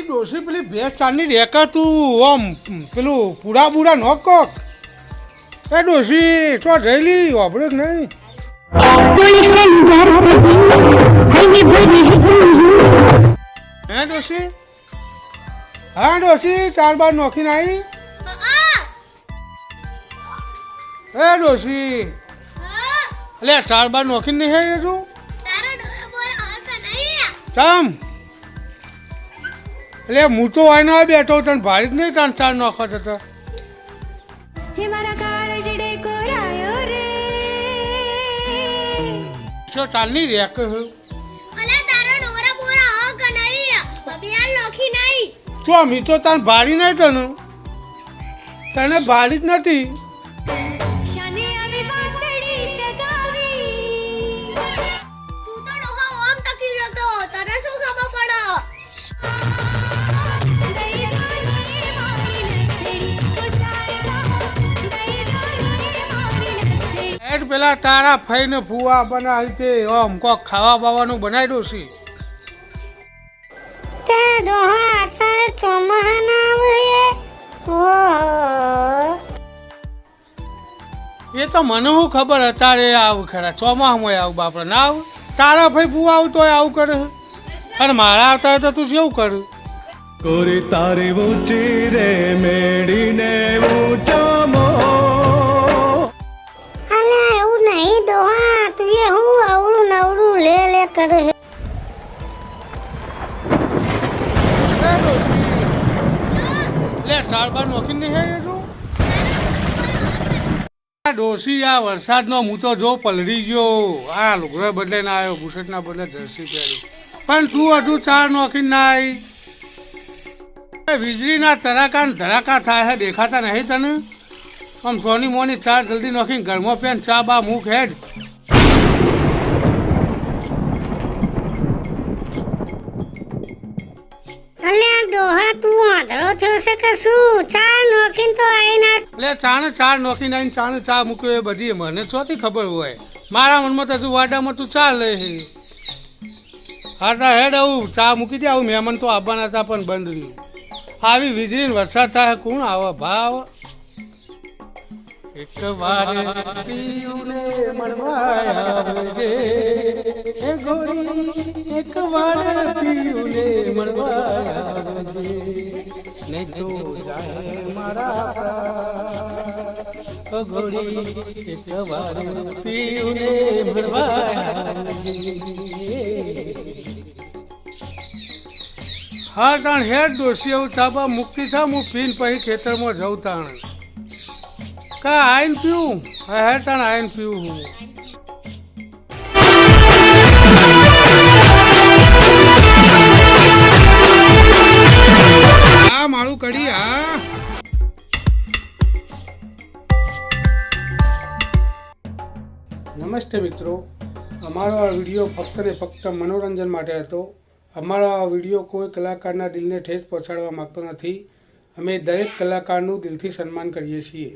ડોસી પેલી ભેંસ ચાંદની રેકા તું આમ પેલું પૂરા બુરા નો કોક એ ડોસી તો જઈલી વાપરે જ નહીં હે ડોસી હા ડોસી 4 બાર નોખીને આવી એ ડોસી એટલે 4 બાર નોખીને નહીં આવી તું ચમ એટલે હું તો આવીને બેઠો તને ભારી જ નહીં તને 4 નોખો થતો શું ચાલની રેક તો મી તો તને ભારી નહીં તને ભારી જ નથી પેલા તારા ફઈને ફુવા બનાવી તે ઓમ કોક ખાવા બાવાનું બનાવી દો છે તે ડોહા અત્યારે ચોમાહાના આવે એ તો મને શું ખબર અત્યારે આવું ખરા ચોમાસામાં આવું બાપડા ના આવું તારા ભાઈ ફુવા આવું તોય આવું કરે અને મારા આવતા હોય તો તું કેવું કરું કોરી તારી ઊંચી રે મેડીને ઊંચો મો ડોહા તું એ હું આવડું નવડું લે કરે લે 4 બાર નોખી નહીં હે તું ડોસી આ વરસાદનો હું તો જો પલળી ગયો આ લુગડા બદલે ના આવ્યો બુશર્ટના બદલે જર્સી પહેરી પણ તું હજુ 4 નોખી ના આવી વીજળીના તરાકા ને ધરાકા થાય હે દેખાતા નહીં તને આમ સોની મોની 4 જલ્દી નોખીને ઘરમાં પેન ચા બા મૂક હેડ અલ્યા ડોહા તું આંધળો થયો છે કે શું 4 નોખીને તો આઈને એટલે 4 નોખીને આવીને ચા મૂક્યો એ બધી મને ચોથી ખબર હોય મારા મનમાં તો હજુ વાડામાં તું ચા લે છે હા તા હેડ આવું ચા મૂકી દે આવું મહેમાન તો આવવાના હતા પણ બંધ રહ્યું આવી વીજળીને વરસાદ થાય કોણ આવે ભાવ એક વાર પીયુને મળવા આવજે એ ગોરી એક વાર પીયુને મળવા આવજે નહીં તો જાય મારા પ્રાણ ગોરી એક વાર પીયુને મળવા આવજે હા તાણ હેડ ડોસી આવું ચાબા મુક્તિ થા હું પીન પછી ખેતરમાં જઉં તાણ કા આઈન પીવું હે તાણ આઈન પીવું હું હા મારું કડી હા નમસ્તે મિત્રો અમારો આ વિડીયો ફક્ત ને ફક્ત મનોરંજન માટે હતો અમારો આ વિડીયો કોઈ કલાકારના દિલને ઠેસ પહોંચાડવા માગતો નથી અમે દરેક કલાકારનું દિલથી સન્માન કરીએ છીએ